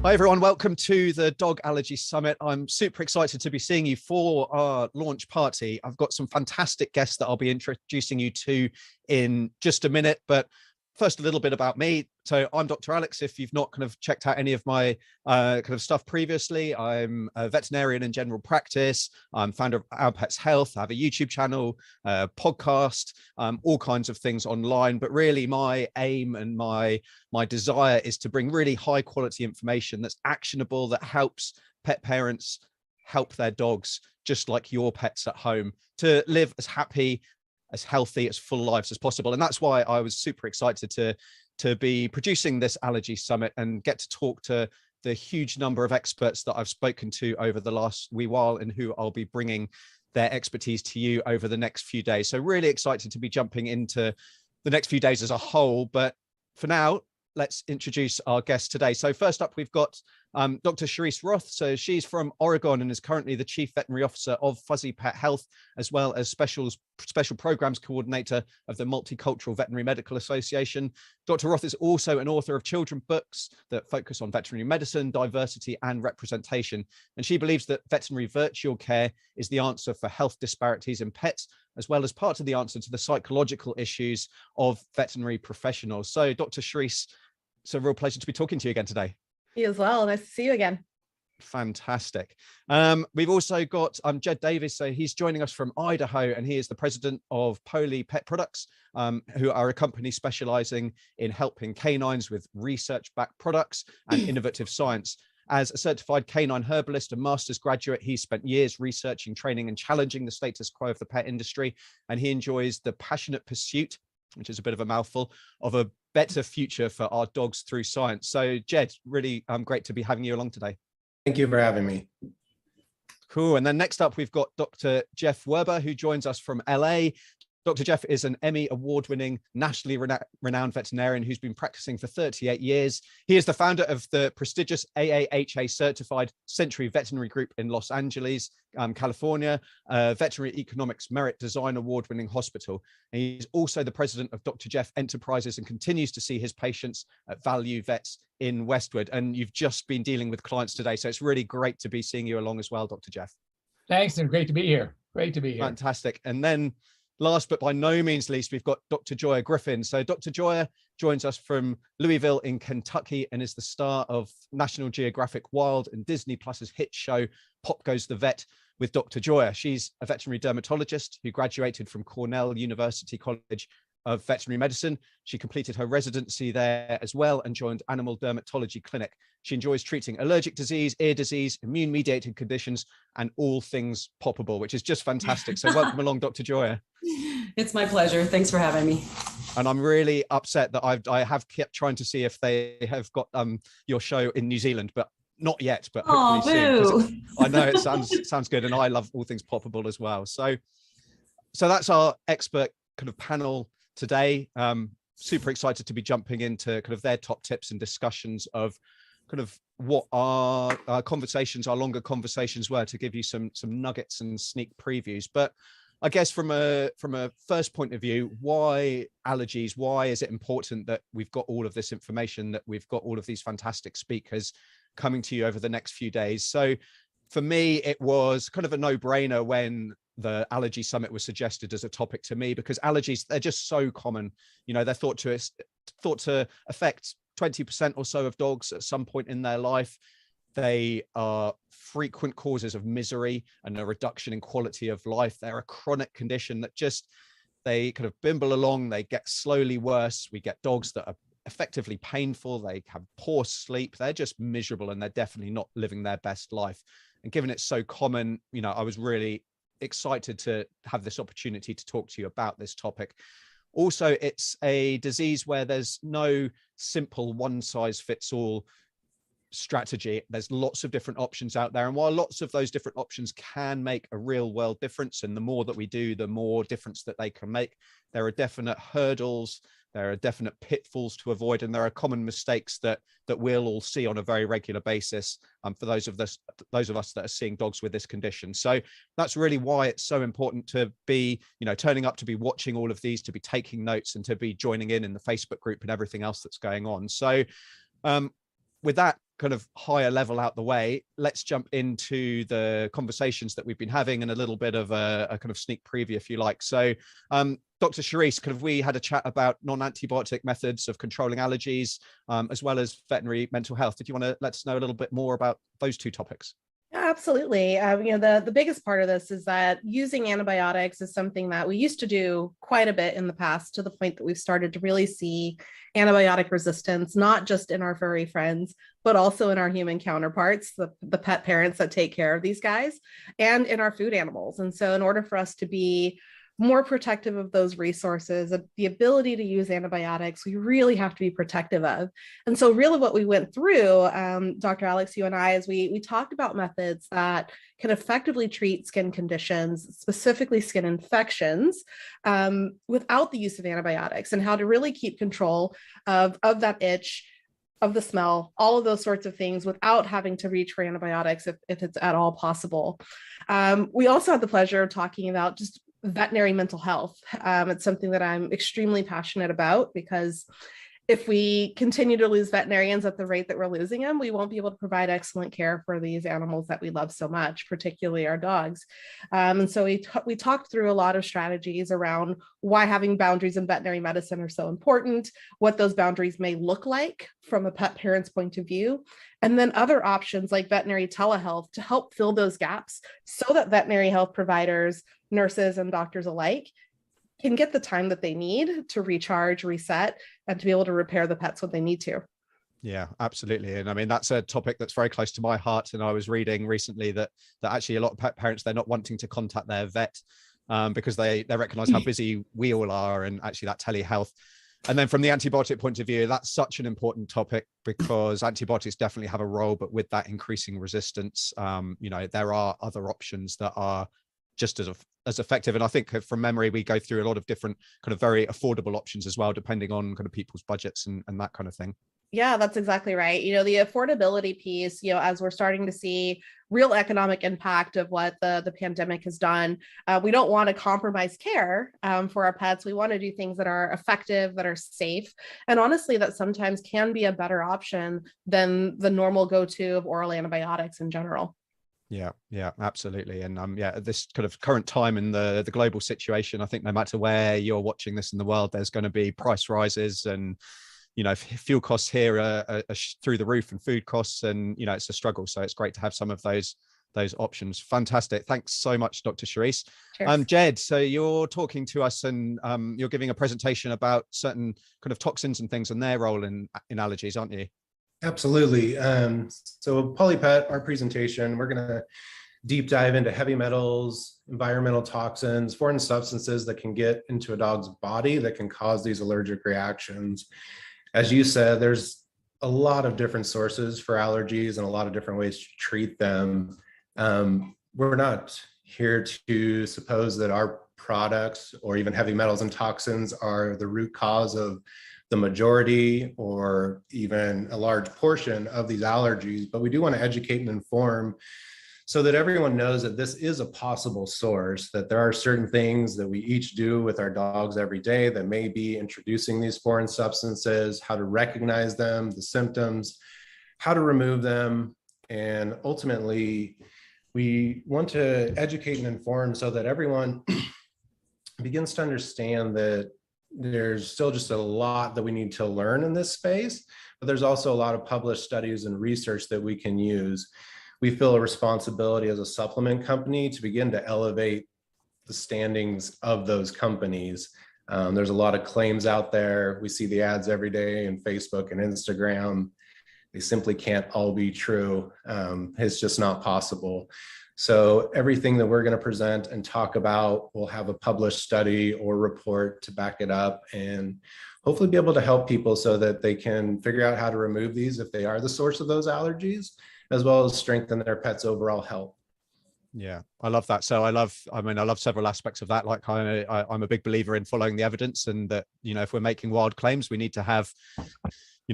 Hi everyone, welcome to the Dog Allergy Summit. I'm super excited to be seeing you for our launch party. I've got some fantastic guests that I'll be introducing you to in just a minute, but first a little bit about me. So I'm Dr. Alex. If you've not kind of checked out any of my kind of stuff previously, I'm a veterinarian in general practice. I'm founder of Our Pets Health. I have a YouTube channel, podcast, all kinds of things online. But really my aim and my desire is to bring really high quality information that's actionable, that helps pet parents help their dogs, just like your pets at home, to live as happy, as healthy, as full lives as possible. And that's why I was super excited to be producing this allergy summit and get to talk to the huge number of experts that I've spoken to over the last wee while, and who I'll be bringing their expertise to you over the next few days. So really excited to be jumping into the next few days as a whole. But for now, let's introduce our guest today. So first up, we've got Dr. Cherice Roth. So she's from Oregon and is currently the Chief Veterinary Officer of Fuzzy Pet Health, as well as Special Programs Coordinator of the Multicultural Veterinary Medical Association. Dr. Roth is also an author of children's books that focus on veterinary medicine, diversity, and representation. And she believes that veterinary virtual care is the answer for health disparities in pets, as well as part of the answer to the psychological issues of veterinary professionals. So Dr. Cherice, it's a real pleasure to be talking to you again today. You as well. Nice to see you again. Fantastic. We've also got Jed Davis. So he's joining us from Idaho, and he is the president of Poly Pet Products, who are a company specializing in helping canines with research-backed products and innovative science. As a certified canine herbalist and master's graduate, he's spent years researching, training, and challenging the status quo of the pet industry. And he enjoys the passionate pursuit, which is a bit of a mouthful, of a better future for our dogs through science. So Jed, really great to be having you along today. Thank you for having me. Cool. And then next up, we've got Dr. Jeff Werber, who joins us from LA. Dr. Jeff is an Emmy award-winning, nationally renowned veterinarian who's been practicing for 38 years. He is the founder of the prestigious AAHA certified Century Veterinary Group in Los Angeles, California, Veterinary Economics Merit Design Award-winning hospital. And he's also the president of Dr. Jeff Enterprises and continues to see his patients at Value Vets in Westwood. And you've just been dealing with clients today, so it's really great to be seeing you along as well, Dr. Jeff. Thanks, and great to be here. Great to be here. Fantastic. And then last but by no means least, we've got Dr. Joya Griffin. So Dr. Joya joins us from Louisville in Kentucky and is the star of National Geographic Wild and Disney Plus's hit show, Pop Goes the Vet with Dr. Joya. She's a veterinary dermatologist who graduated from Cornell University College of Veterinary Medicine. She completed her residency there as well and joined Animal Dermatology Clinic. She enjoys treating allergic disease, ear disease, immune-mediated conditions, and all things poppable, which is just fantastic. So welcome along, Dr. Joya. It's my pleasure. Thanks for having me. And I'm really upset that I have kept trying to see if they have got your show in New Zealand, but not yet, but hopefully soon. I know it sounds good, and I love all things poppable as well. So that's our expert kind of panel today. Super excited to be jumping into kind of their top tips and discussions of kind of what our conversations, our longer conversations were, to give you some nuggets and sneak previews. But I guess from a first point of view, why allergies? Why is it important that we've got all of this information, that we've got all of these fantastic speakers coming to you over the next few days? So for me, it was kind of a no-brainer when the Allergy Summit was suggested as a topic to me, because allergies, they're just so common. You know, they're thought to affect 20% or so of dogs at some point in their life. They are frequent causes of misery and a reduction in quality of life. They're a chronic condition that they kind of bimble along. They get slowly worse. We get dogs that are effectively painful. They have poor sleep. They're just miserable, and they're definitely not living their best life. And given it's so common, you know, I was really excited to have this opportunity to talk to you about this topic. Also, it's a disease where there's no simple one-size-fits-all strategy. There's lots of different options out there, and while lots of those different options can make a real world difference, and the more that we do, the more difference that they can make, there are definite hurdles, there are definite pitfalls to avoid, and there are common mistakes that we'll all see on a very regular basis for those of us that are seeing dogs with this condition. So that's really why it's so important to be, you know, turning up, to be watching all of these, to be taking notes, and to be joining in the Facebook group and everything else that's going on. So with that, kind of higher level out the way, let's jump into the conversations that we've been having and a little bit of a kind of sneak preview, if you like. So, Dr. Cherice, kind of we had a chat about non-antibiotic methods of controlling allergies, as well as veterinary mental health. Did you want to let us know a little bit more about those two topics? Yeah, absolutely. The biggest part of this is that using antibiotics is something that we used to do quite a bit in the past, to the point that we've started to really see antibiotic resistance, not just in our furry friends, but also in our human counterparts, the pet parents that take care of these guys, and in our food animals. And so in order for us to be more protective of those resources, the ability to use antibiotics, we really have to be protective of. And so really what we went through, Dr. Alex, you and I, is we talked about methods that can effectively treat skin conditions, specifically skin infections, without the use of antibiotics, and how to really keep control of that itch, of the smell, all of those sorts of things without having to reach for antibiotics if it's at all possible. We also had the pleasure of talking about just veterinary mental health. It's something that I'm extremely passionate about, because if we continue to lose veterinarians at the rate that we're losing them, we won't be able to provide excellent care for these animals that we love so much, particularly our dogs. And so we talked through a lot of strategies around why having boundaries in veterinary medicine are so important, what those boundaries may look like from a pet parent's point of view, and then other options like veterinary telehealth to help fill those gaps so that veterinary health providers, nurses, and doctors alike can get the time that they need to recharge, reset, and to be able to repair the pets when they need to. Yeah, absolutely. And I mean, that's a topic that's very close to my heart. And I was reading recently that actually a lot of pet parents, they're not wanting to contact their vet because they recognize how busy we all are, and actually that telehealth. And then from the antibiotic point of view, that's such an important topic, because antibiotics definitely have a role, but with that increasing resistance, there are other options that are just as effective. And I think from memory, we go through a lot of different kind of very affordable options as well, depending on kind of people's budgets and that kind of thing. Yeah, that's exactly right. The affordability piece, as we're starting to see real economic impact of what the pandemic has done, we don't want to compromise care for our pets. We want to do things that are effective, that are safe, and honestly, that sometimes can be a better option than the normal go-to of oral antibiotics in general. Yeah, absolutely. And at this kind of current time in the global situation, I think no matter where you're watching this in the world, there's going to be price rises, and fuel costs here are through the roof, and food costs, and it's a struggle. So it's great to have some of those options. Fantastic. Thanks so much, Dr. Cherice. Jed, so you're talking to us, and you're giving a presentation about certain kind of toxins and things and their role in allergies, aren't you? Absolutely. So Polypet, our presentation, we're going to deep dive into heavy metals, environmental toxins, foreign substances that can get into a dog's body that can cause these allergic reactions. As you said, there's a lot of different sources for allergies and a lot of different ways to treat them. We're not here to suppose that our products or even heavy metals and toxins are the root cause of the majority or even a large portion of these allergies, but we do want to educate and inform so that everyone knows that this is a possible source, that there are certain things that we each do with our dogs every day that may be introducing these foreign substances, how to recognize them, the symptoms, how to remove them. And ultimately, we want to educate and inform so that everyone begins to understand that there's still just a lot that we need to learn in this space, but there's also a lot of published studies and research that we can use. We feel a responsibility as a supplement company to begin to elevate the standings of those companies. There's a lot of claims out there. We see the ads every day in Facebook and Instagram. They simply can't all be true. It's just not possible. So everything that we're going to present and talk about, we'll have a published study or report to back it up, and hopefully be able to help people so that they can figure out how to remove these if they are the source of those allergies, as well as strengthen their pet's overall health. Yeah, I love that. So I love several aspects of that. Like I'm a big believer in following the evidence, and that, if we're making wild claims, we need to have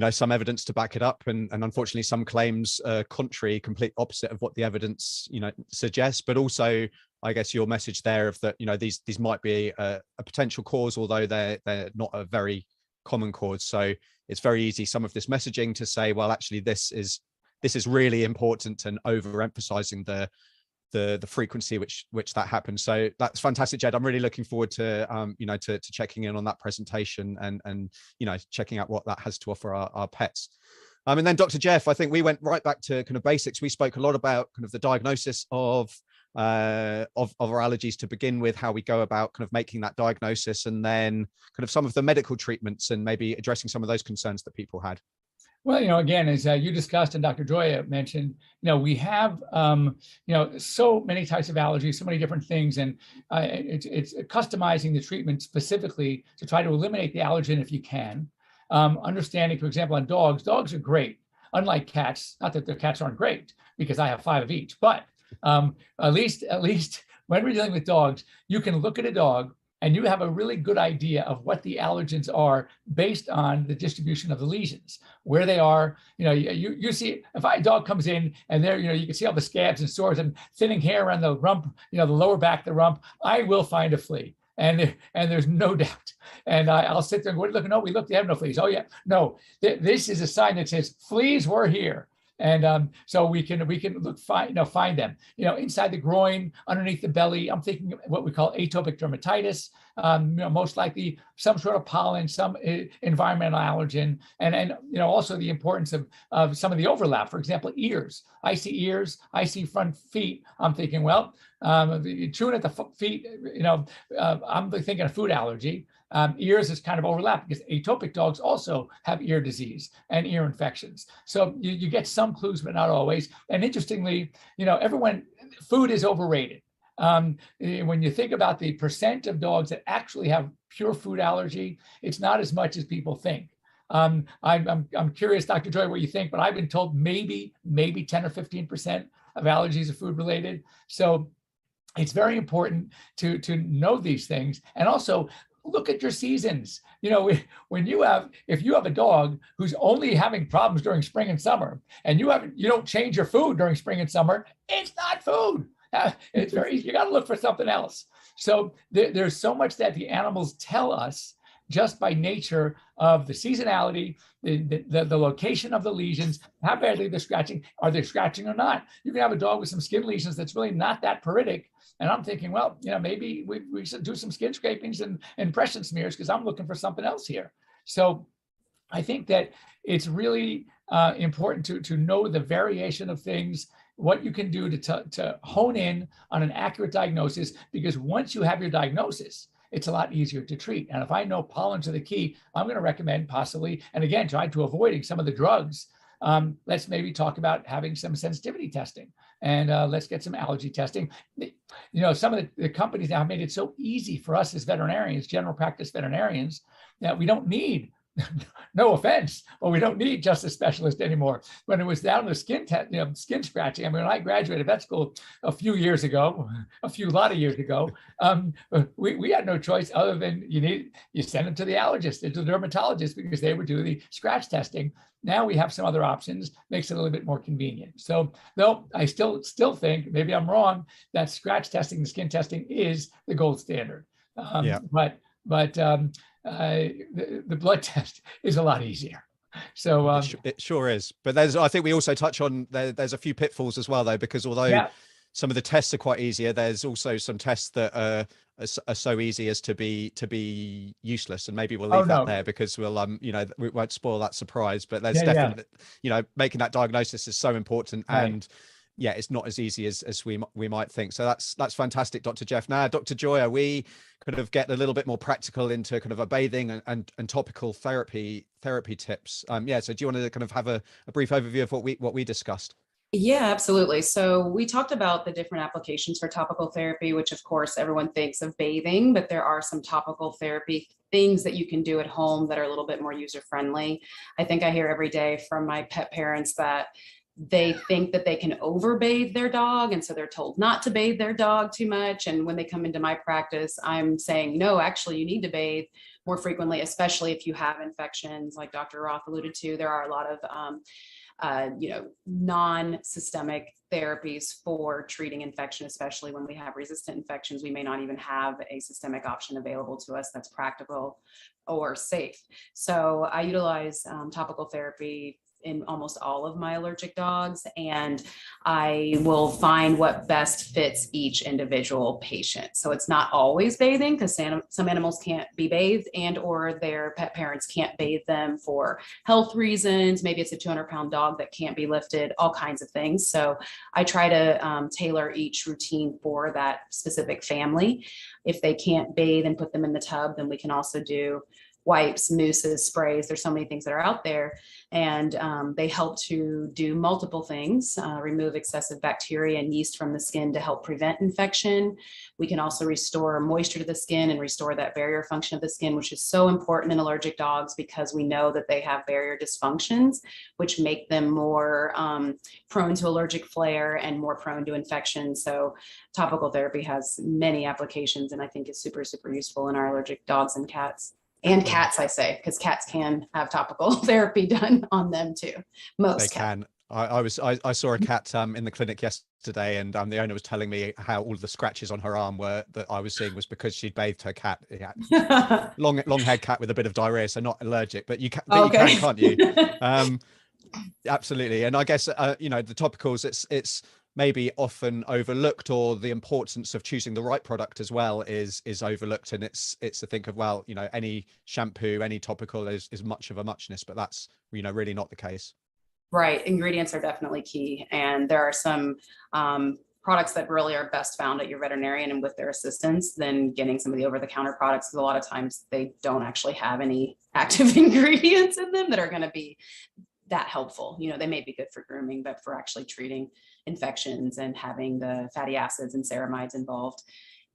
some evidence to back it up, and unfortunately some claims are contrary, complete opposite of what the evidence suggests. But also, I guess your message there of that these might be a potential cause, although they're not a very common cause. So it's very easy, some of this messaging, to say, well, actually this is this is really important, and overemphasizing the frequency which that happens. So that's fantastic, Jed. I'm really looking forward to to checking in on that presentation and checking out what that has to offer our pets. And then Dr. Jeff, I think we went right back to kind of basics. We spoke a lot about kind of the diagnosis of our allergies to begin with, how we go about kind of making that diagnosis, and then kind of some of the medical treatments and maybe addressing some of those concerns that people had. Well, again, as you discussed and Dr. Joya mentioned, we have, so many types of allergies, so many different things, and it's customizing the treatment specifically to try to eliminate the allergen if you can. Understanding, for example, on dogs are great, unlike cats. Not that their cats aren't great, because I have 5 of each, but at least when we're dealing with dogs, you can look at a dog and you have a really good idea of what the allergens are based on the distribution of the lesions, where they are. You see, if a dog comes in and there, you can see all the scabs and sores and thinning hair around the rump, the lower back of the rump, I will find a flea. And there's no doubt. And I'll sit there and go, look, no, we looked, they have no fleas. Oh yeah, no, this is a sign that says fleas were here. And so we can find them, inside the groin, underneath the belly. I'm thinking what we call atopic dermatitis, most likely some sort of pollen, some environmental allergen, and also the importance of some of the overlap. For example, ears. I see ears, I see front feet. I'm thinking, well, chewing at the feet, I'm thinking of food allergy. Ears is kind of overlapped because atopic dogs also have ear disease and ear infections. So you get some clues, but not always. And interestingly, food is overrated. When you think about the percent of dogs that actually have pure food allergy, it's not as much as people think. I'm curious, Dr. Joy, what you think, but I've been told maybe 10 or 15% of allergies are food related. So it's very important to know these things, and also look at your seasons. If you have a dog who's only having problems during spring and summer, and you don't change your food during spring and summer, it's not food. It's very easy. You got to look for something else. So there's so much that the animals tell us just by nature of the seasonality, the location of the lesions, how badly they're scratching, are they scratching or not? You can have a dog with some skin lesions that's really not that pruritic. And I'm thinking, well, maybe we should do some skin scrapings and impression smears because I'm looking for something else here. So I think that it's really important to know the variation of things, what you can do to hone in on an accurate diagnosis, because once you have your diagnosis, it's a lot easier to treat. And if I know pollens are the key, I'm going to recommend possibly, and again, try to avoiding some of the drugs. Let's maybe talk about having some sensitivity testing, and let's get some allergy testing. Some of the companies now have made it so easy for us as veterinarians, general practice veterinarians, that we don't need, no offense, but we don't need just a specialist anymore. When it was down to skin scratching, I mean, when I graduated vet school a lot of years ago, we had no choice other than you send them to the allergist, to the dermatologist, because they would do the scratch testing. Now we have some other options, makes it a little bit more convenient. So though I still think, maybe I'm wrong, that scratch testing and skin testing is the gold standard. But the blood test is a lot easier. So it sure is. But I think we also touch on there's a few pitfalls as well, though, because although some of the tests are quite easier, there's also some tests that are so easy as to be useless, and maybe we'll leave that there because we'll we won't spoil that surprise. But there's definitely making that diagnosis is so important, and it's not as easy as we might think. So that's fantastic, Dr. Jeff. Now, Dr. Joya, we kind of get a little bit more practical into kind of a bathing and topical therapy tips. So do you want to kind of have a brief overview of what we discussed? Yeah, absolutely. So we talked about the different applications for topical therapy, which of course everyone thinks of bathing, but there are some topical therapy things that you can do at home that are a little bit more user-friendly. I think I hear every day from my pet parents that they think that they can overbathe their dog, and so they're told not to bathe their dog too much. And when they come into my practice, I'm saying, no, actually you need to bathe more frequently, especially if you have infections like Dr. Roth alluded to. There are a lot of non-systemic therapies for treating infection, especially when we have resistant infections. We may not even have a systemic option available to us that's practical or safe. So I utilize topical therapy in almost all of my allergic dogs, and I will find what best fits each individual patient. So it's not always bathing, because some animals can't be bathed, and or their pet parents can't bathe them for health reasons. Maybe it's a 200-pound dog that can't be lifted, all kinds of things. So I try to tailor each routine for that specific family. If they can't bathe and put them in the tub, then we can also do wipes, mousses, sprays. There's so many things that are out there, and they help to do multiple things, remove excessive bacteria and yeast from the skin to help prevent infection. We can also restore moisture to the skin and restore that barrier function of the skin, which is so important in allergic dogs, because we know that they have barrier dysfunctions, which make them more prone to allergic flare and more prone to infection. So topical therapy has many applications, and I think is super, super useful in our allergic dogs and cats. And cats, I say, because cats can have topical therapy done on them too. Most they can. I saw a cat in the clinic yesterday, and the owner was telling me how all the scratches on her arm that I was seeing was because she'd bathed her cat. Yeah. long-haired cat with a bit of diarrhea, so not allergic, but you can, can't you? Absolutely. And I guess the topicals, it's maybe often overlooked, or the importance of choosing the right product as well is overlooked. And it's to think of, well, any shampoo, any topical is much of a muchness, but that's really not the case. Right. Ingredients are definitely key, and there are some products that really are best found at your veterinarian and with their assistance than getting some of the over-the-counter products, because a lot of times they don't actually have any active ingredients in them that are going to be that helpful. They may be good for grooming, but for actually treating infections and having the fatty acids and ceramides involved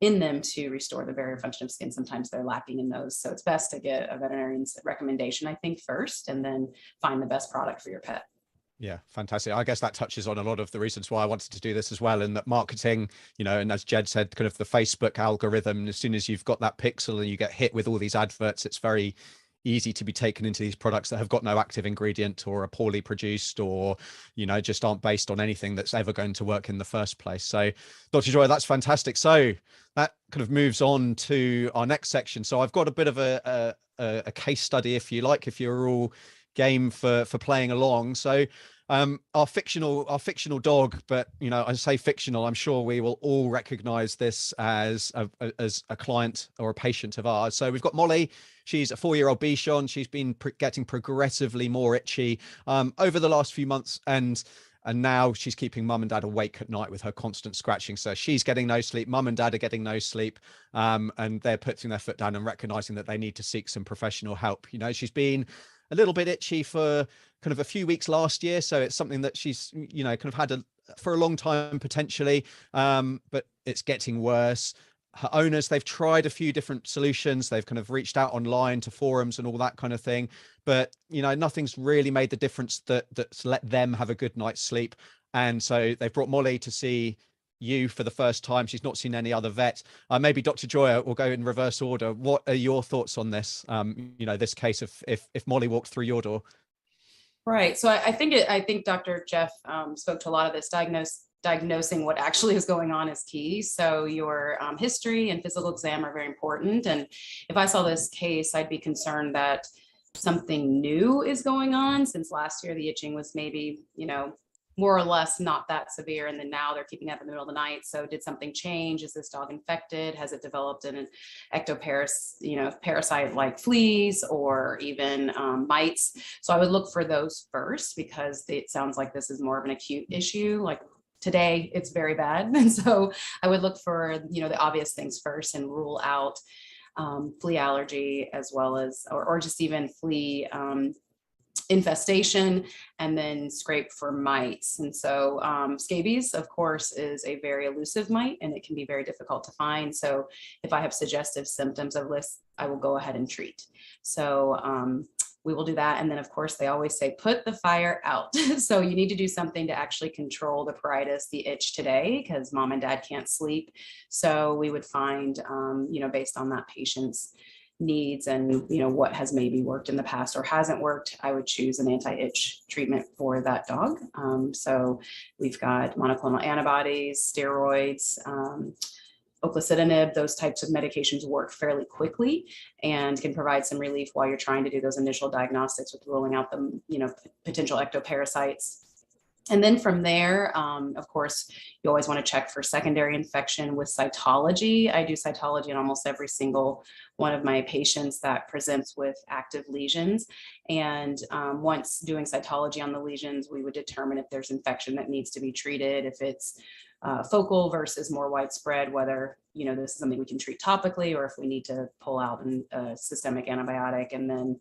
in them to restore the barrier function of skin, sometimes they're lacking in those. So it's best to get a veterinarian's recommendation, I think, first, and then find the best product for your pet. Yeah, fantastic. I guess that touches on a lot of the reasons why I wanted to do this as well. And that marketing, and as Jed said, kind of the Facebook algorithm, as soon as you've got that pixel and you get hit with all these adverts, it's very easy to be taken into these products that have got no active ingredient, or are poorly produced, or just aren't based on anything that's ever going to work in the first place. So Dr. Joya, that's fantastic. So that kind of moves on to our next section. So I've got a bit of a case study, if you like, if you're all game for playing along. So our fictional dog, but I say fictional, I'm sure we will all recognize this as a client or a patient of ours. So we've got Molly. She's a 4-year-old Bichon. She's been getting progressively more itchy over the last few months, and now she's keeping mum and dad awake at night with her constant scratching. So she's getting no sleep, mum and dad are getting no sleep, and they're putting their foot down and recognizing that they need to seek some professional help. She's been a little bit itchy for kind of a few weeks last year, so it's something that she's kind of had for a long time potentially, but it's getting worse. Her owners, they've tried a few different solutions. They've kind of reached out online to forums and all that kind of thing, but nothing's really made the difference that's let them have a good night's sleep. And so they've brought Molly to see you for the first time. She's not seen any other vet. Maybe Dr. Joya will go in reverse order. What are your thoughts on this? This case of if Molly walked through your door. Right. So I think Dr. Jeff spoke to a lot of this. Diagnosing what actually is going on is key. So your history and physical exam are very important. And if I saw this case, I'd be concerned that something new is going on, since last year the itching was maybe, more or less not that severe. And then now they're keeping up in the middle of the night. So did something change? Is this dog infected? Has it developed an parasite like fleas or even mites? So I would look for those first, because it sounds like this is more of an acute issue. Like today, it's very bad. And so I would look for, the obvious things first and rule out flea allergy, as well as, or just even flea infestation, and then scrape for mites. And so scabies, of course, is a very elusive mite, and it can be very difficult to find. So if I have suggestive symptoms of this, I will go ahead and treat. So we will do that. And then, of course, they always say, put the fire out. So you need to do something to actually control the pruritus, the itch today, because mom and dad can't sleep. So we would find, based on that patient's needs and what has maybe worked in the past or hasn't worked, I would choose an anti-itch treatment for that dog. So we've got monoclonal antibodies, steroids, oclacitinib, those types of medications work fairly quickly and can provide some relief while you're trying to do those initial diagnostics with ruling out the, potential ectoparasites. And then from there, of course, you always want to check for secondary infection with cytology. I do cytology in almost every single one of my patients that presents with active lesions. And once doing cytology on the lesions, we would determine if there's infection that needs to be treated, if it's focal versus more widespread, whether, this is something we can treat topically or if we need to pull out a systemic antibiotic. And then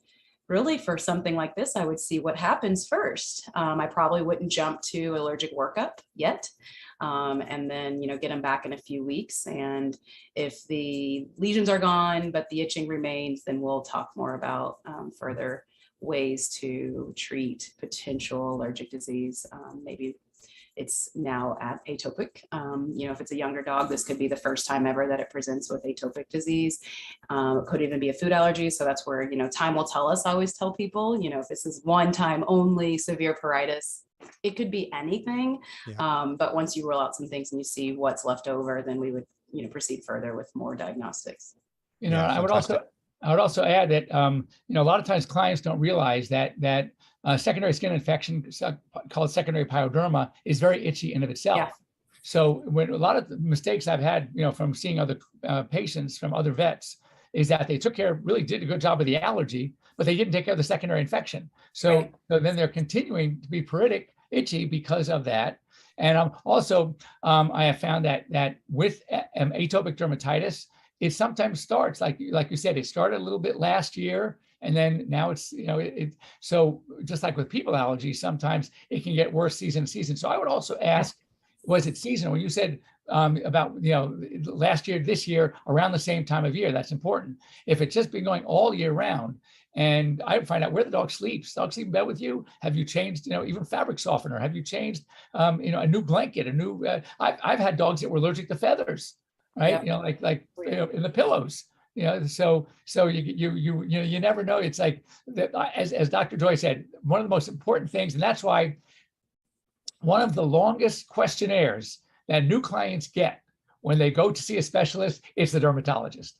really for something like this, I would see what happens first. I probably wouldn't jump to allergic workup yet. And then, get them back in a few weeks. And if the lesions are gone, but the itching remains, then we'll talk more about further ways to treat potential allergic disease. Maybe it's now atopic. If it's a younger dog, this could be the first time ever that it presents with atopic disease. It could even be a food allergy. So that's where, time will tell us. I always tell people, if this is one time only severe pruritus, it could be anything. Yeah. But once you roll out some things and you see what's left over, then we would, proceed further with more diagnostics. I would also add that, a lot of times clients don't realize that secondary skin infection called secondary pyoderma is very itchy in of itself. Yeah. So when a lot of the mistakes I've had, from seeing other patients from other vets is that they really did a good job of the allergy, but they didn't take care of the secondary infection. So then they're continuing to be pruritic, itchy because of that. And also, I have found that with atopic dermatitis, it sometimes starts, like you said, it started a little bit last year, and then now it's, so just like with people allergies, sometimes it can get worse season to season. So I would also ask, was it seasonal? When you said about, last year, this year, around the same time of year, that's important. If it's just been going all year round, and I would find out where the dog sleeps. Dog sleep in bed with you? Have you changed, even fabric softener? Have you changed, a new blanket, a new, I've had dogs that were allergic to feathers, right? Yeah. In the pillows. So you never know. It's like that, as Dr. Joy said, one of the most important things, and that's why one of the longest questionnaires that new clients get when they go to see a specialist is the dermatologist,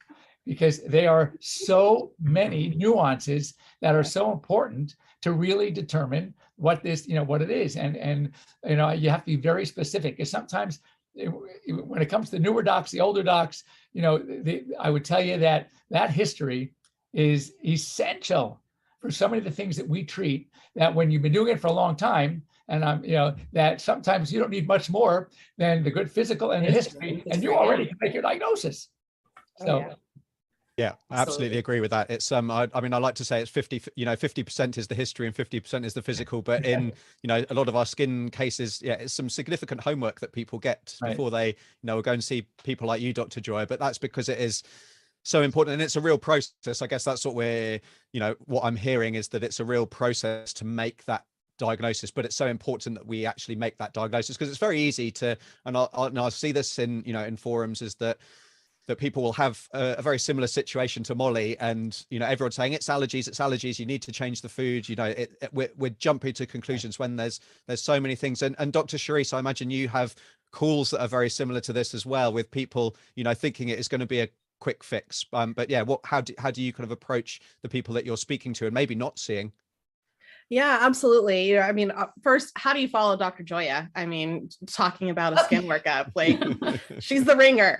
because there are so many nuances that are so important to really determine what this, what it is, and you have to be very specific. Because sometimes when it comes to newer docs, the older docs, I would tell you that history is essential for so many of the things that we treat, that when you've been doing it for a long time, and that sometimes you don't need much more than the good physical and the history, and you already can make your diagnosis. So. Yeah, I absolutely agree with that. It's I like to say it's 50% is the history and 50% is the physical, but in a lot of our skin cases, it's some significant homework that people get before they will go and see people like you, Dr. Joy. But that's because it is so important, and it's a real process. I guess that's what what I'm hearing is that it's a real process to make that diagnosis, but it's so important that we actually make that diagnosis, because it's very easy to, and I'll see this in forums, is that people will have a very similar situation to Molly, and everyone's saying it's allergies, you need to change the food, we're jumping to conclusions when there's so many things. And Dr. Cherice, I imagine you have calls that are very similar to this as well, with people thinking it is going to be a quick fix, but how do you kind of approach the people that you're speaking to and maybe not seeing? Yeah, absolutely. First, how do you follow Dr. Joya? Talking about a skin workup, she's the ringer.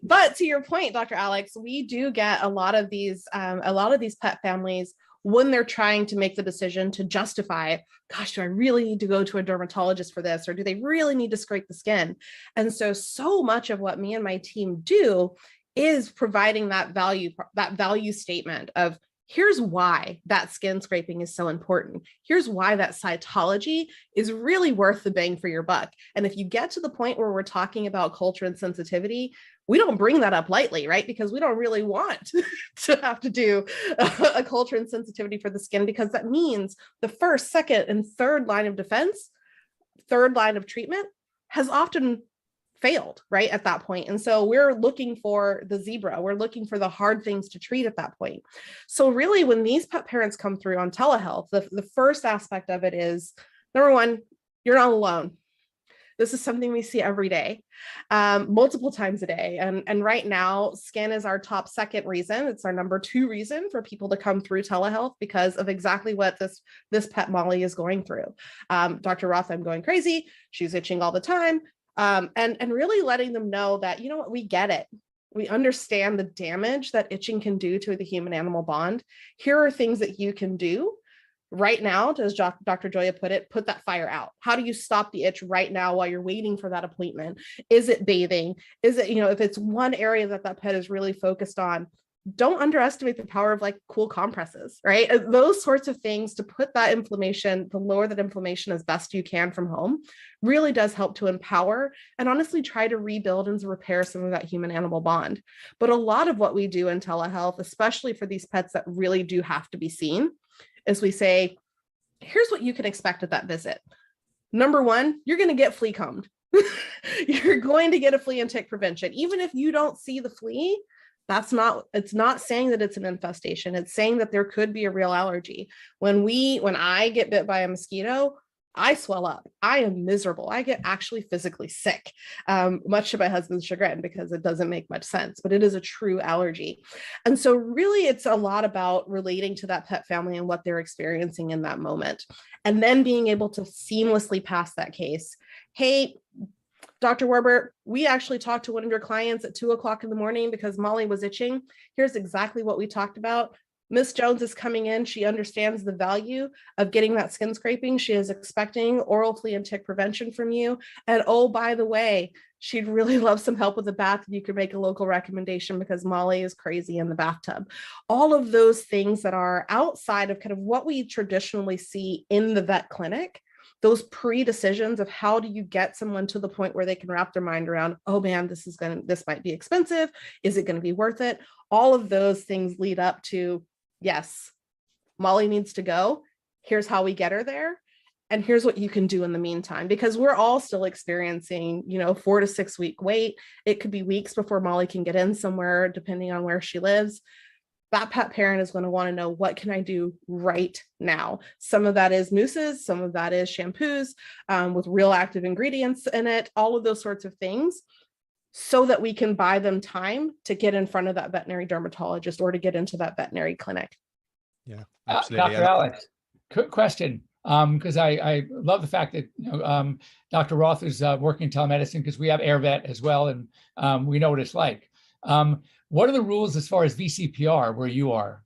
But to your point, Dr. Alex, we do get a lot of these pet families when they're trying to make the decision to justify, gosh, do I really need to go to a dermatologist for this? Or do they really need to scrape the skin? And so much of what me and my team do is providing that value statement of, here's why that skin scraping is so important. Here's why that cytology is really worth the bang for your buck. And if you get to the point where we're talking about culture and sensitivity, we don't bring that up lightly, right? Because we don't really want to have to do a culture and sensitivity for the skin, because that means the first, second, and third line of defense, third line of treatment has often failed right at that point. And so we're looking for the zebra. We're looking for the hard things to treat at that point. So really, when these pet parents come through on telehealth, the first aspect of it is, number one, you're not alone. This is something we see every day, multiple times a day. And right now, skin is our top second reason. It's our number 2 reason for people to come through telehealth because of exactly what this pet Molly is going through. Dr. Roth, I'm going crazy. She's itching all the time. And really letting them know that, you know what, we get it. We understand the damage that itching can do to the human-animal bond. Here are things that you can do right now, as Dr. Joya put it, put that fire out. How do you stop the itch right now while you're waiting for that appointment? Is it bathing? Is it, if it's one area that pet is really focused on, don't underestimate the power of like cool compresses, right? Those sorts of things to put that inflammation, to lower that inflammation as best you can from home, really does help to empower and honestly try to rebuild and repair some of that human-animal bond. But a lot of what we do in telehealth, especially for these pets that really do have to be seen, is we say, here's what you can expect at that visit. Number 1, you're going to get flea combed. You're going to get a flea and tick prevention. Even if you don't see the flea, it's not saying that it's an infestation. It's saying that there could be a real allergy. When I get bit by a mosquito, I swell up. I am miserable. I get actually physically sick, much to my husband's chagrin, because it doesn't make much sense, but it is a true allergy. And so really it's a lot about relating to that pet family and what they're experiencing in that moment. And then being able to seamlessly pass that case. Hey, Dr. Werber, we actually talked to one of your clients at 2:00 in the morning because Molly was itching. Here's exactly what we talked about. Miss Jones is coming in. She understands the value of getting that skin scraping. She is expecting oral flea and tick prevention from you. And oh, by the way, she'd really love some help with the bath. You could make a local recommendation because Molly is crazy in the bathtub. All of those things that are outside of kind of what we traditionally see in the vet clinic, those pre-decisions of how do you get someone to the point where they can wrap their mind around, oh man, this might be expensive. Is it going to be worth it? All of those things lead up to, yes, Molly needs to go. Here's how we get her there. And here's what you can do in the meantime, because we're all still experiencing, 4 to 6 week wait. It could be weeks before Molly can get in somewhere, depending on where she lives. That pet parent is going to want to know, what can I do right now? Some of that is mousses, some of that is shampoos with real active ingredients in it, all of those sorts of things, so that we can buy them time to get in front of that veterinary dermatologist or to get into that veterinary clinic. Yeah, absolutely. Dr. Alex, quick question, because I love the fact that Dr. Roth is working in telemedicine, because we have AirVet as well, and we know what it's like. What are the rules as far as VCPR where you are?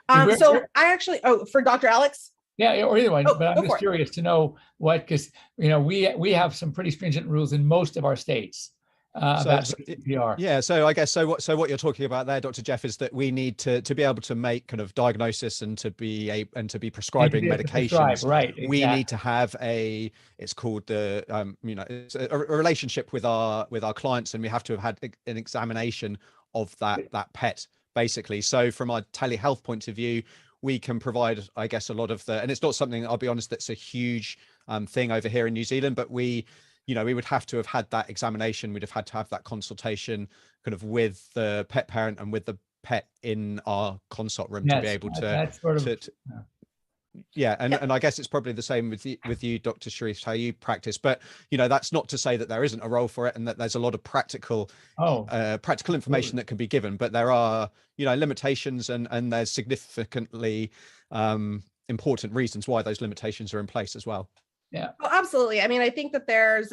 For Dr. Alex? Yeah, or either one, but I'm just curious to know what, because we have some pretty stringent rules in most of our states. About VCPR. Yeah, so I guess what you're talking about there, Dr. Jeff, is that we need to be able to make kind of diagnosis and to be prescribing medications. Right. Exactly. We need to have it's called the it's a relationship with our clients, and we have to have had an examination of that pet, basically. So from our telehealth point of view, we can provide, I guess, a lot of and it's not something, I'll be honest, that's a huge thing over here in New Zealand, but we would have to have had that examination. We'd have had to have that consultation kind of with the pet parent and with the pet in our consult room to be able to, and I guess it's probably the same with you, Dr. Cherice, how you practice. But that's not to say that there isn't a role for it, and that there's a lot of practical information that can be given. But there are limitations, and there's significantly important reasons why those limitations are in place as well. Yeah. Oh, absolutely. I mean, I think that there's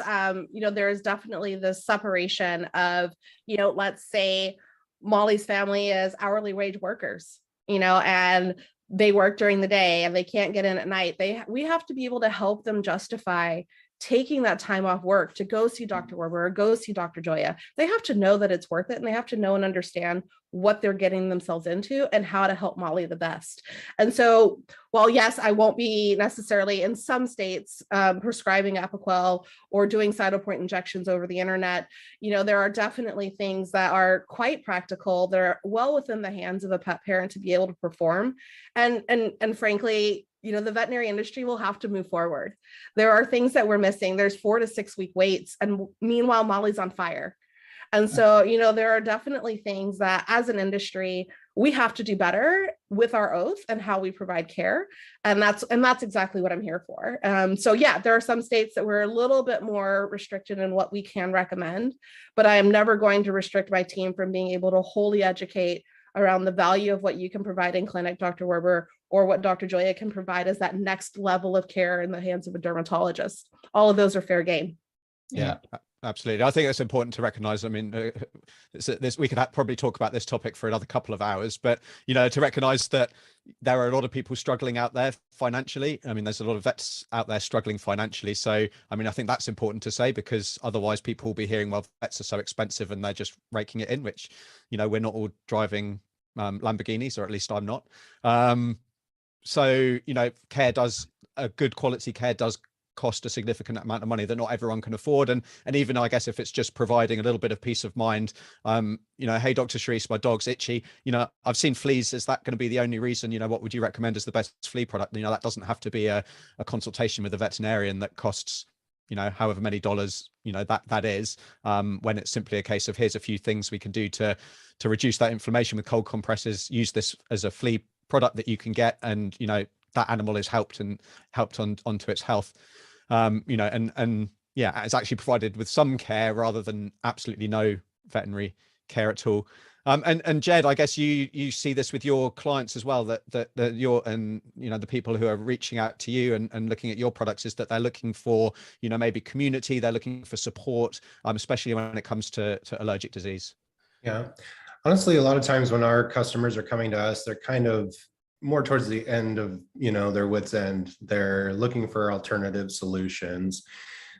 definitely this separation of, let's say Molly's family is hourly wage workers, and they work during the day and they can't get in at night. We have to be able to help them justify taking that time off work to go see Dr. Werber or go see Dr. Joya. They have to know that it's worth it, and they have to know and understand what they're getting themselves into and how to help Molly the best. And so, while yes, I won't be necessarily in some states prescribing Apoquel or doing Cytopoint injections over the internet, there are definitely things that are quite practical. They're well within the hands of a pet parent to be able to perform. And frankly, the veterinary industry will have to move forward. There are things that we're missing. There's 4 to 6 week waits, and meanwhile, Molly's on fire. And so, there are definitely things that as an industry, we have to do better with our oath and how we provide care. And that's exactly what I'm here for. So yeah, there are some states that we're a little bit more restricted in what we can recommend, but I am never going to restrict my team from being able to wholly educate around the value of what you can provide in clinic, Dr. Werber, or what Dr. Joya can provide as that next level of care in the hands of a dermatologist. All of those are fair game. Yeah, absolutely. I think it's important to recognize, I mean, we could probably talk about this topic for another couple of hours, but, you know, to recognize that there are a lot of people struggling out there financially. I mean, there's a lot of vets out there struggling financially. So, I mean, I think that's important to say, because otherwise people will be hearing, well, vets are so expensive and they're just raking it in, which, you know, we're not all driving Lamborghinis, or at least I'm not. So, you know, a good quality care does cost a significant amount of money that not everyone can afford. And even, I guess, if it's just providing a little bit of peace of mind, you know, hey, Dr. Cherice, my dog's itchy, you know, I've seen fleas. Is that going to be the only reason? You know, what would you recommend as the best flea product? You know, that doesn't have to be a consultation with a veterinarian that costs, you know, however many dollars, you know, that is, when it's simply a case of, here's a few things we can do to reduce that inflammation with cold compresses, use this as a flea product that you can get, and, you know, that animal is helped onto its health. You know, and yeah, it's actually provided with some care rather than absolutely no veterinary care at all. And Jed, I guess you see this with your clients as well, that you're, and, you know, the people who are reaching out to you and looking at your products, is that they're looking for, you know, maybe community, they're looking for support, especially when it comes to allergic disease. Yeah, honestly, a lot of times when our customers are coming to us, they're kind of more towards the end of, you know, their wits end. They're looking for alternative solutions.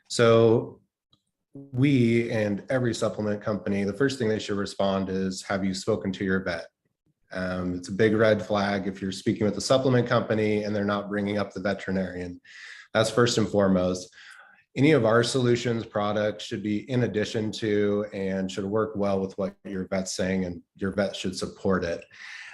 So we, and every supplement company, the first thing they should respond is, have you spoken to your vet? It's a big red flag if you're speaking with a supplement company and they're not bringing up the veterinarian. That's first and foremost. Any of our solutions products should be in addition to, and should work well with what your vet's saying, and your vet should support it.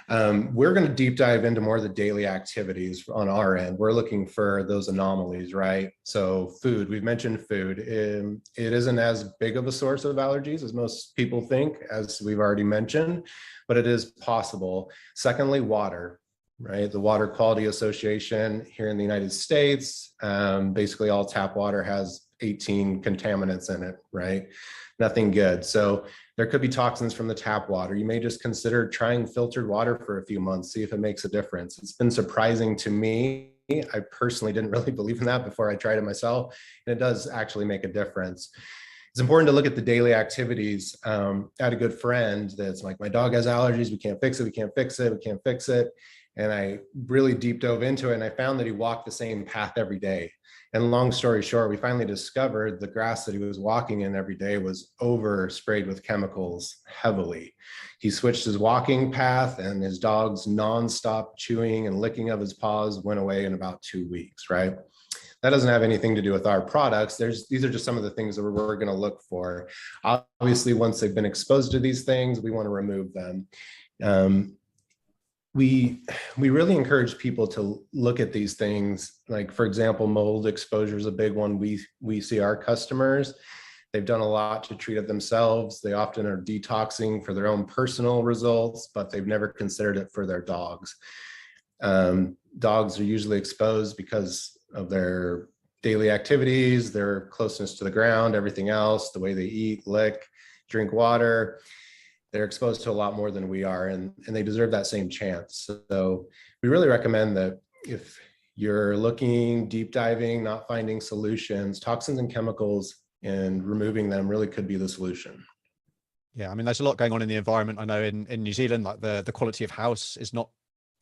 We're going to deep dive into more of the daily activities on our end. We're looking for those anomalies, right? So food, we've mentioned food. It isn't as big of a source of allergies as most people think, as we've already mentioned, but it is possible. Secondly, water, right? The Water Quality Association here in the United States, basically all tap water has 18 contaminants in it, right? Nothing good. So there could be toxins from the tap water. You may just consider trying filtered water for a few months, see if it makes a difference. It's been surprising to me. I personally didn't really believe in that before I tried it myself, and it does actually make a difference. It's important to look at the daily activities. I had a good friend that's like, my dog has allergies. We can't fix it. We can't fix it. We can't fix it. And I really deep dove into it, and I found that he walked the same path every day. And long story short, we finally discovered the grass that he was walking in every day was oversprayed with chemicals heavily. He switched his walking path, and his dog's nonstop chewing and licking of his paws went away in about 2 weeks, right? That doesn't have anything to do with our products. These are just some of the things that we're going to look for. Obviously, once they've been exposed to these things, we want to remove them. We really encourage people to look at these things. Like, for example, mold exposure is a big one. We see our customers, they've done a lot to treat it themselves. They often are detoxing for their own personal results, but they've never considered it for their dogs. Dogs are usually exposed because of their daily activities, their closeness to the ground, everything else, the way they eat, lick, drink water. They're exposed to a lot more than we are, and they deserve that same chance. So we really recommend that if you're looking, deep diving, not finding solutions, toxins and chemicals, and removing them really could be the solution. Yeah, I mean, there's a lot going on in the environment. I know in New Zealand, like the quality of house is not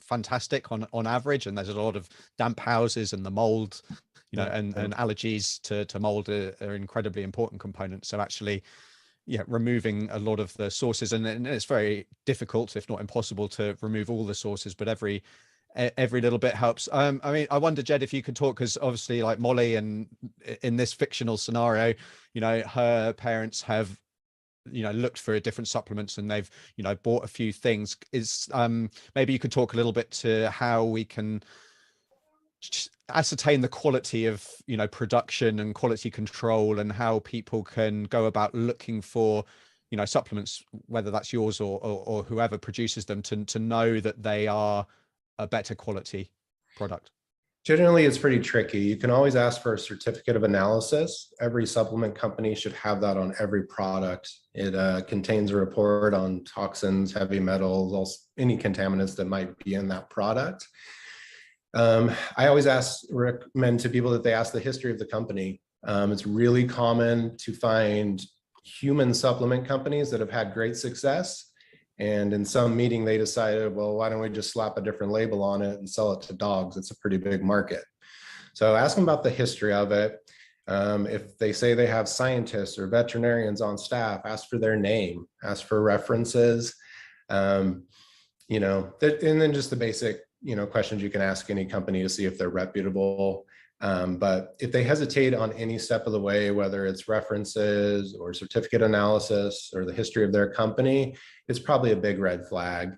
fantastic on average, and there's a lot of damp houses, and the mold, you know, and allergies to mold are incredibly important components. So actually, yeah, removing a lot of the sources, and it's very difficult, if not impossible, to remove all the sources, but every little bit helps. I mean, I wonder, Jed, if you could talk, because obviously, like Molly, and in this fictional scenario, you know, her parents have, you know, looked for different supplements, and they've, you know, bought a few things. Is maybe you could talk a little bit to how we can ascertain the quality of, you know, production and quality control, and how people can go about looking for, you know, supplements, whether that's yours or whoever produces them, to know that they are a better quality product? Generally, it's pretty tricky. You can always ask for a certificate of analysis. Every supplement company should have that on every product. It contains a report on toxins, heavy metals, any contaminants that might be in that product. I always recommend to people that they ask the history of the company. It's really common to find human supplement companies that have had great success. And in some meeting, they decided, well, why don't we just slap a different label on it and sell it to dogs? It's a pretty big market. So ask them about the history of it. If they say they have scientists or veterinarians on staff, ask for their name, ask for references, and then just the basic, questions you can ask any company to see if they're reputable. But if they hesitate on any step of the way, whether it's references or certificate analysis or the history of their company, it's probably a big red flag.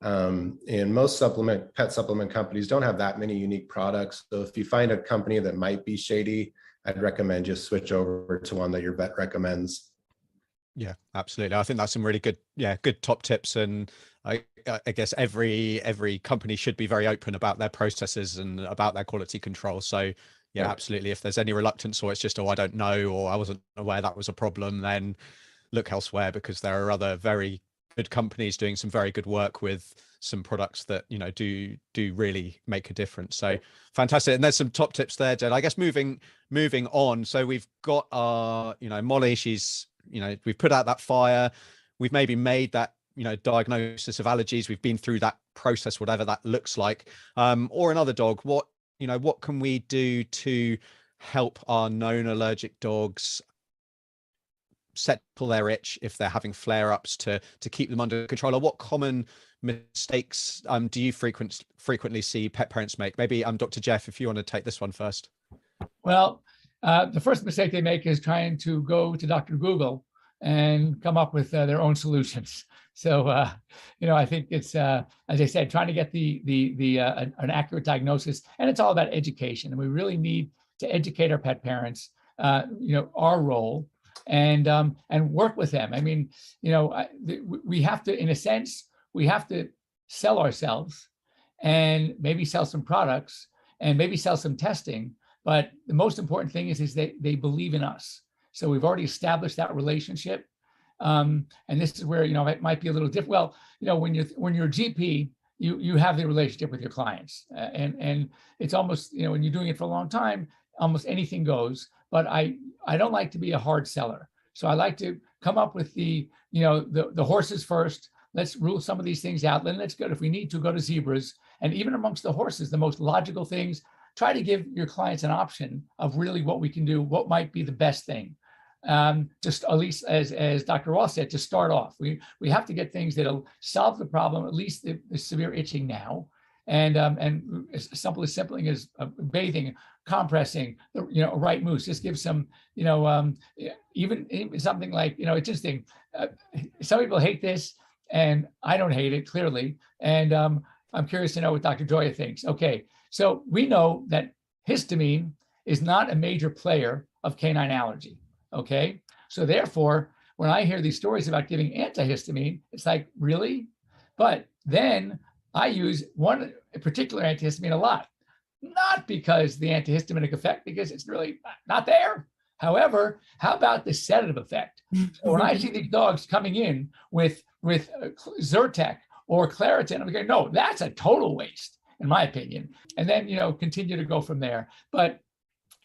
And most pet supplement companies don't have that many unique products. So if you find a company that might be shady, I'd recommend just switch over to one that your vet recommends. Yeah, absolutely. I think that's some really good top tips. And I guess every company should be very open about their processes and about their quality control. So yeah, absolutely. If there's any reluctance, or it's just, I don't know, or I wasn't aware that was a problem, then look elsewhere, because there are other very good companies doing some very good work with some products that, do really make a difference. So fantastic. And there's some top tips there, Jed. I guess moving on. So we've got our, Molly, she's, we've put out that fire. We've maybe made that, diagnosis of allergies. We've been through that process, whatever that looks like. Or another dog, what can we do help our known allergic dogs settle their itch if they're having flare-ups, to keep them under control? Or what common mistakes do you frequently see pet parents make? Maybe Dr. Jeff, if you want to take this one first. Well, the first mistake they make is trying to go to Dr. Google and come up with their own solutions. So, I think it's, as I said, trying to get an accurate diagnosis, and it's all about education. And we really need to educate our pet parents, our role, and work with them. I mean, we have to, in a sense, we have to sell ourselves and maybe sell some products and maybe sell some testing. But the most important thing is they believe in us. So we've already established that relationship. And this is where, it might be a little different. Well, when you're a GP, you have the relationship with your clients, and it's almost, when you're doing it for a long time, almost anything goes. But I don't like to be a hard seller. So I like to come up with the horses first. Let's rule some of these things out. Then let's go, if we need to, go to zebras. And even amongst the horses, the most logical things, try to give your clients an option of really what we can do, what might be the best thing. Just at least, as Dr. Roth said, to start off, we have to get things that'll solve the problem, at least the severe itching now, and as simple as bathing, compressing, right moves. Just give some, even something like, it's interesting. Some people hate this, and I don't hate it, clearly. And I'm curious to know what Dr. Joya thinks. Okay, so we know that histamine is not a major player of canine allergy. Okay, so therefore, when I hear these stories about giving antihistamine, it's like, really? But then I use one particular antihistamine a lot, not because the antihistaminic effect, because it's really not there. However, how about the sedative effect? So when I see these dogs coming in with Zyrtec or Claritin, I'm going, no, that's a total waste, in my opinion. And then, continue to go from there. But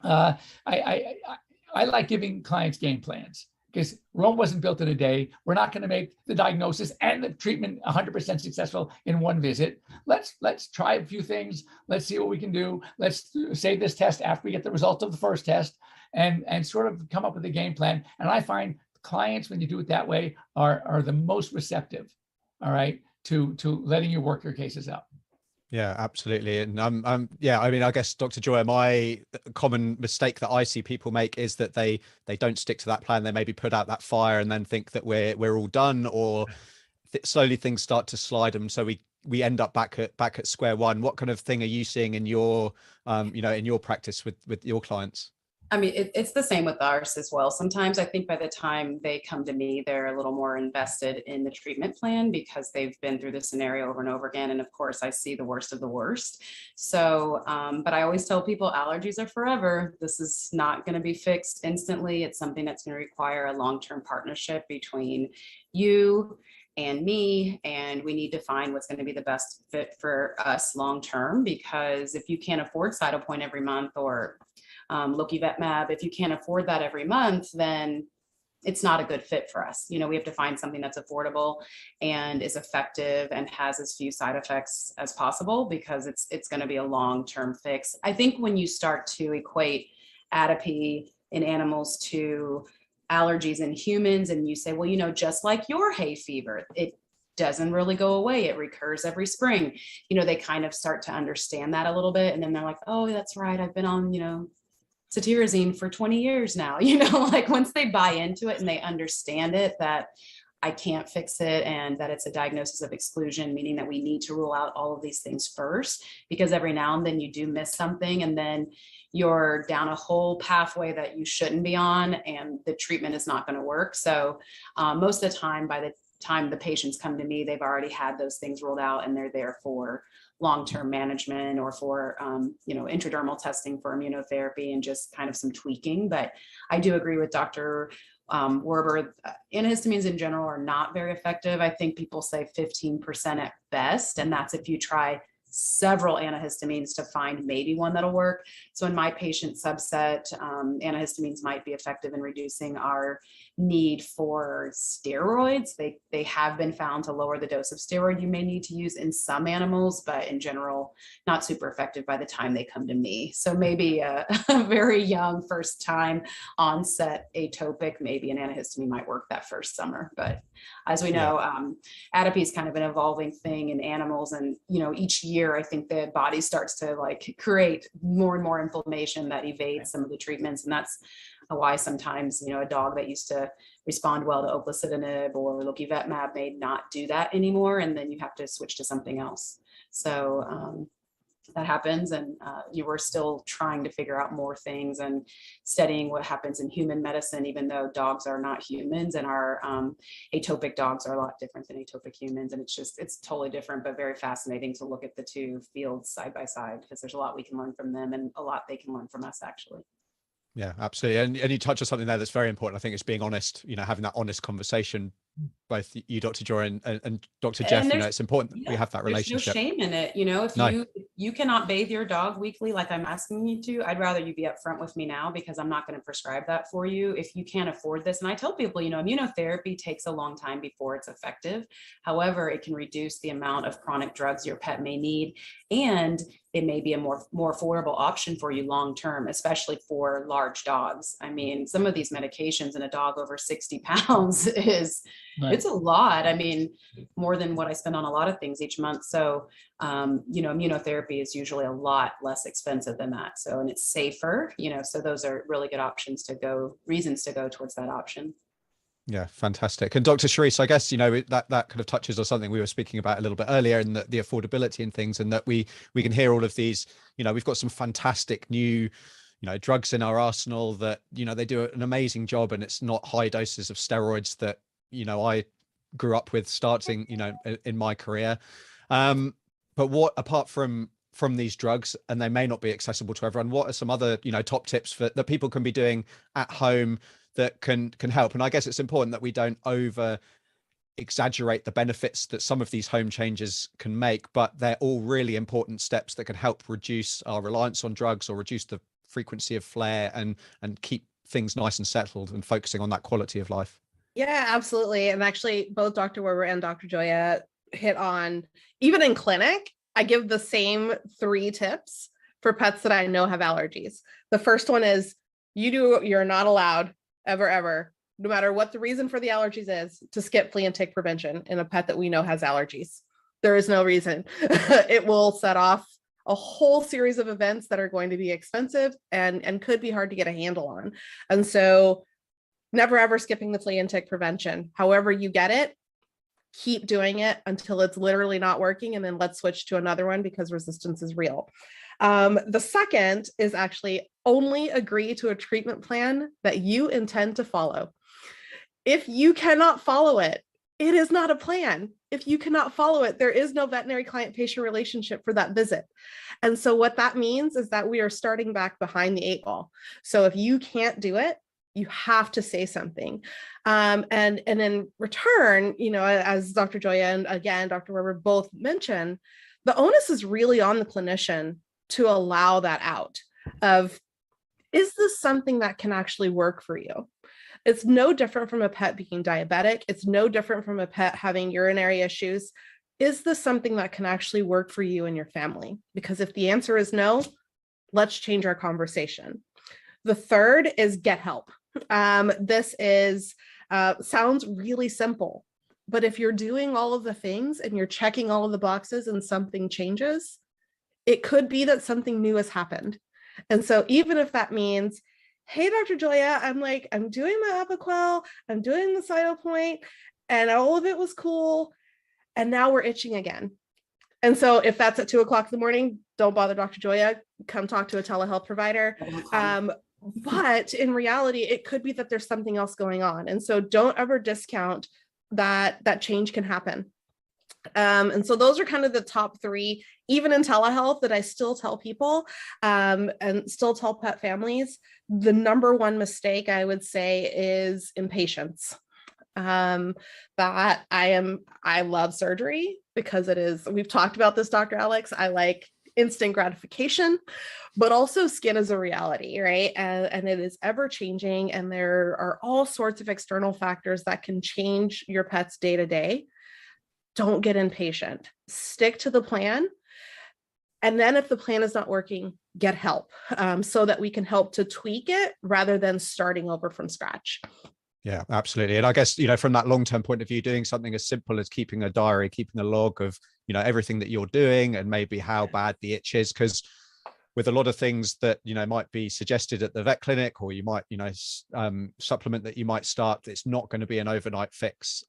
I like giving clients game plans, because Rome wasn't built in a day. We're not going to make the diagnosis and the treatment 100% successful in one visit. Let's try a few things. Let's see what we can do. Let's save this test after we get the results of the first test, and sort of come up with a game plan. And I find clients, when you do it that way, are the most receptive, all right, to letting you work your cases out. Yeah, absolutely. And I guess, Dr. Joya, my common mistake that I see people make is that they don't stick to that plan. They maybe put out that fire and then think that we're all done, or slowly things start to slide them. So we end up back at square one. What kind of thing are you seeing in your in your practice with your clients? I mean, it's the same with ours as well. Sometimes I think by the time they come to me, they're a little more invested in the treatment plan because they've been through the scenario over and over again. And of course, I see the worst of the worst. So, but I always tell people allergies are forever. This is not going to be fixed instantly. It's something that's going to require a long-term partnership between you and me, and we need to find what's going to be the best fit for us long-term, because if you can't afford Cytopoint every month or Loki Vetmab, if you can't afford that every month, then it's not a good fit for us. You know, we have to find something that's affordable and is effective and has as few side effects as possible, because it's going to be a long-term fix. I think when you start to equate atopy in animals to allergies in humans, and you say, well, you know, just like your hay fever, it doesn't really go away. It recurs every spring. You know, they kind of start to understand that a little bit. And then they're like, oh, that's right. I've been on, you know, cetirizine for 20 years now, you know, like once they buy into it and they understand it, that I can't fix it and that it's a diagnosis of exclusion, meaning that we need to rule out all of these things first, because every now and then you do miss something and then you're down a whole pathway that you shouldn't be on and the treatment is not going to work. So most of the time, by the time the patients come to me, they've already had those things ruled out and they're there for long-term management or for, you know, intradermal testing for immunotherapy and just kind of some tweaking. But I do agree with Dr. Werber. Antihistamines in general are not very effective. I think people say 15% at best, and that's if you try several antihistamines to find maybe one that'll work. So in my patient subset, antihistamines might be effective in reducing our need for steroids. They have been found to lower the dose of steroid you may need to use in some animals, but in general, not super effective by the time they come to me. So maybe a very young first time onset atopic, maybe an antihistamine might work that first summer. But as we know, atopy is kind of an evolving thing in animals. And, you know, each year, I think the body starts to like create more and more inflammation that evades some of the treatments. And that's why sometimes, you know, a dog that used to respond well to oclacitinib or Loki Vetmab may not do that anymore. And then you have to switch to something else. So that happens. And you were still trying to figure out more things and studying what happens in human medicine, even though dogs are not humans, and our atopic dogs are a lot different than atopic humans. And it's totally different, but very fascinating to look at the two fields side by side, because there's a lot we can learn from them and a lot they can learn from us, actually. Yeah, absolutely. And you touch on something there that's very important. I think it's being honest, you know, having that honest conversation, both you, Dr. Joya, and Dr. Jeff, you know, it's important that we have that relationship. There's no shame in it. You know, if you cannot bathe your dog weekly, like I'm asking you to, I'd rather you be upfront with me now, because I'm not going to prescribe that for you if you can't afford this. And I tell people, you know, immunotherapy takes a long time before it's effective. However, it can reduce the amount of chronic drugs your pet may need, and it may be a more affordable option for you long term, especially for large dogs. I mean, some of these medications in a dog over 60 pounds is it's a lot. I mean, more than what I spend on a lot of things each month. So, you know, immunotherapy is usually a lot less expensive than that. So, and it's safer, you know, so those are really good reasons to go towards that option. Yeah, fantastic. And Dr. Cherice, I guess, you know, that kind of touches on something we were speaking about a little bit earlier, and the affordability and things, and that we can hear all of these, you know, we've got some fantastic new, you know, drugs in our arsenal that, you know, they do an amazing job, and it's not high doses of steroids that, you know, I grew up with starting, you know, in my career. But what, apart from these drugs, and they may not be accessible to everyone, what are some other, you know, top tips that people can be doing at home that can help? And I guess it's important that we don't over exaggerate the benefits that some of these home changes can make, but they're all really important steps that can help reduce our reliance on drugs or reduce the frequency of flare and keep things nice and settled and focusing on that quality of life. Yeah, absolutely. And actually, both Dr. Werber and Dr. Joya hit on, even in clinic, I give the same 3 tips for pets that I know have allergies. The first one is you're not allowed ever, no matter what the reason for the allergies is, to skip flea and tick prevention in a pet that we know has allergies. There is no reason. It will set off a whole series of events that are going to be expensive and could be hard to get a handle on. And so never ever skipping the flea and tick prevention. However you get it, keep doing it until it's literally not working, and then let's switch to another one, because resistance is real. The second is actually only agree to a treatment plan that you intend to follow. If you cannot follow it, it is not a plan. If you cannot follow it, there is no veterinary client-patient relationship for that visit. And so what that means is that we are starting back behind the 8 ball. So if you can't do it, you have to say something. And in return, as Dr. Joya and again, Dr. Werber both mentioned, the onus is really on the clinician to allow that out of, is this something that can actually work for you? It's no different from a pet being diabetic. It's no different from a pet having urinary issues. Is this something that can actually work for you and your family? Because if the answer is no, let's change our conversation. The third is get help. This is sounds really simple, but if you're doing all of the things and you're checking all of the boxes and something changes, it could be that something new has happened. And so even if that means, hey, Dr. Joya, I'm doing my Apoquel, I'm doing the Cytopoint, and all of it was cool, and now we're itching again. And so if that's at 2 o'clock in the morning, don't bother Dr. Joya, come talk to a telehealth provider. But in reality, it could be that there's something else going on. And so don't ever discount that change can happen. And so those are kind of the top 3, even in telehealth, that I still tell people and still tell pet families. The number 1 mistake I would say is impatience. That I love surgery because it is, we've talked about this, Dr. Alex, I like instant gratification, but also skin is a reality, right? And it is ever changing. And there are all sorts of external factors that can change your pet's day to day. Don't get impatient, stick to the plan. And then if the plan is not working, get help so that we can help to tweak it rather than starting over from scratch. Yeah, absolutely. And I guess, from that long-term point of view, doing something as simple as keeping a diary, keeping a log of, everything that you're doing and maybe how bad the itch is, because with a lot of things that, might be suggested at the vet clinic, or you might, supplement that you might start, it's not going to be an overnight fix.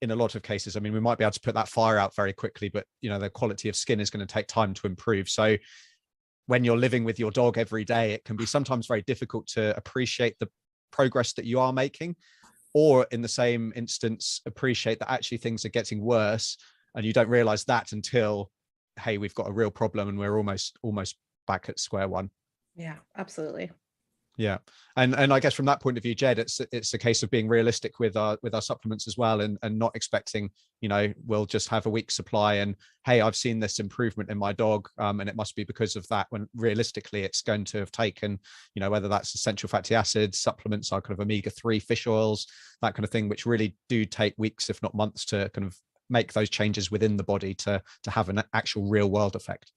In a lot of cases, I mean, we might be able to put that fire out very quickly, but, the quality of skin is going to take time to improve. So when you're living with your dog every day, it can be sometimes very difficult to appreciate the progress that you are making, or in the same instance, appreciate that actually things are getting worse. And you don't realize that until, hey, we've got a real problem and we're almost back at square one. Yeah, absolutely. Yeah. And I guess from that point of view, Jed, it's a case of being realistic with our supplements as well, and not expecting, we'll just have a week's supply and, hey, I've seen this improvement in my dog, and it must be because of that, when realistically it's going to have taken, whether that's essential fatty acids, supplements, our kind of omega-3 fish oils, that kind of thing, which really do take weeks, if not months, to kind of make those changes within the body to have an actual real world effect.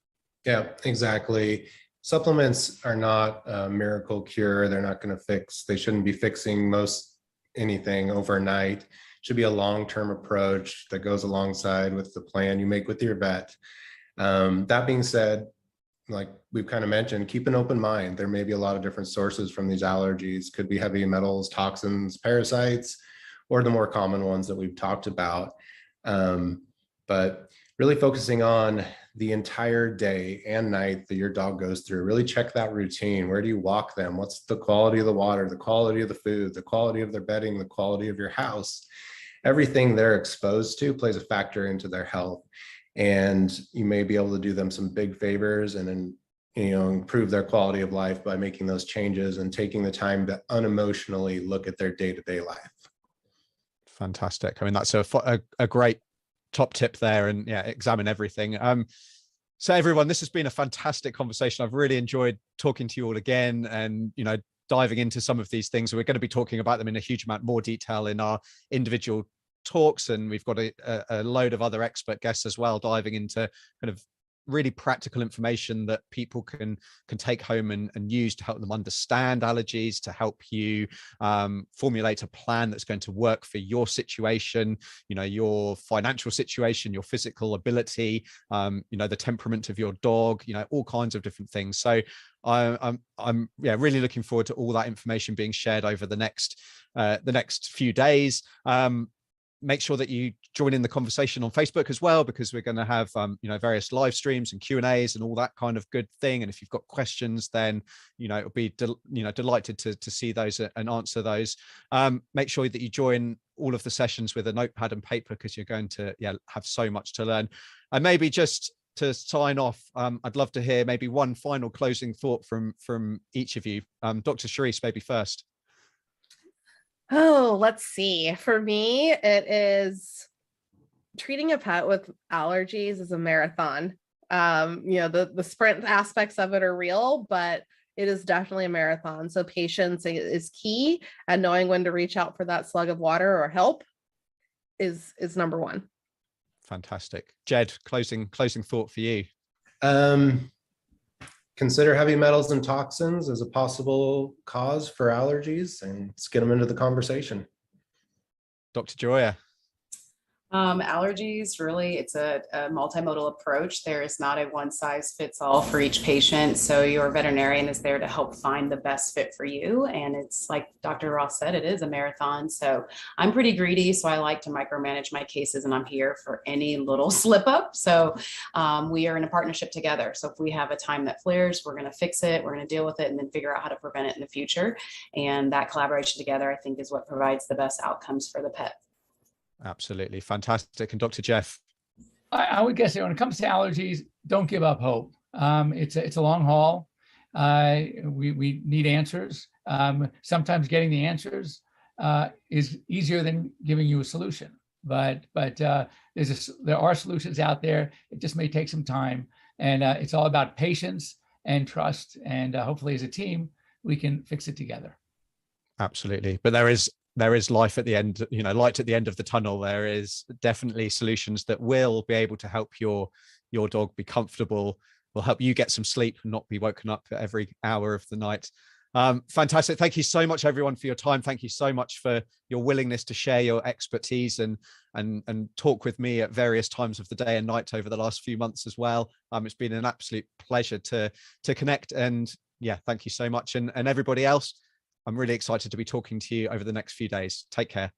Yeah, exactly. Supplements are not a miracle cure. They're not going to they shouldn't be fixing most anything overnight. It should be a long-term approach that goes alongside with the plan you make with your vet. That being said, like we've kind of mentioned, keep an open mind. There may be a lot of different sources from these allergies. Could be heavy metals, toxins, parasites, or the more common ones that we've talked about. But really focusing on the entire day and night that your dog goes through, really check that routine. Where do you walk them? What's the quality of the water, the quality of the food, the quality of their bedding, the quality of your house? Everything they're exposed to plays a factor into their health. And you may be able to do them some big favors and then, improve their quality of life by making those changes and taking the time to unemotionally look at their day-to-day life. Fantastic. I mean, that's a great top tip there, and yeah, examine everything. So everyone, this has been a fantastic conversation. I've really enjoyed talking to you all again, and diving into some of these things. We're going to be talking about them in a huge amount more detail in our individual talks, and we've got a load of other expert guests as well, diving into kind of really practical information that people can take home and use to help them understand allergies, to help you formulate a plan that's going to work for your situation, your financial situation, your physical ability, the temperament of your dog, all kinds of different things. So I'm really looking forward to all that information being shared over the next few days. make sure that you join in the conversation on Facebook as well, because we're going to have various live streams and Q&As and all that kind of good thing. And if you've got questions, then it'll be delighted to see those and answer those. Make sure that you join all of the sessions with a notepad and paper, because you're going to have so much to learn. And maybe just to sign off, I'd love to hear maybe one final closing thought from each of you. Dr. Cherice, maybe first. Oh, let's see. For me, it is treating a pet with allergies is a marathon. The sprint aspects of it are real, but it is definitely a marathon. So patience is key, and knowing when to reach out for that slug of water or help is number one. Fantastic. Jed, closing thought for you. Consider heavy metals and toxins as a possible cause for allergies, and let's get them into the conversation. Dr. Joya. Allergies, really, it's a multimodal approach. There is not a one size fits all for each patient. So your veterinarian is there to help find the best fit for you. And it's like Dr. Roth said, it is a marathon. So I'm pretty greedy. So I like to micromanage my cases, and I'm here for any little slip up. So we are in a partnership together. So if we have a time that flares, we're going to fix it, we're going to deal with it, and then figure out how to prevent it in the future. And that collaboration together, I think, is what provides the best outcomes for the pet. Absolutely. Fantastic. And Dr. Jeff? I would guess that when it comes to allergies, don't give up hope. It's a long haul. We need answers. Sometimes getting the answers is easier than giving you a solution. But there are solutions out there. It just may take some time. And it's all about patience and trust. And hopefully as a team, we can fix it together. Absolutely. But there is life at the end, light at the end of the tunnel. There is definitely solutions that will be able to help your dog be comfortable, will help you get some sleep and not be woken up at every hour of the night. Fantastic. Thank you so much, everyone, for your time. Thank you so much for your willingness to share your expertise and talk with me at various times of the day and night over the last few months as well. It's been an absolute pleasure to connect. And thank you so much. And everybody else, I'm really excited to be talking to you over the next few days. Take care.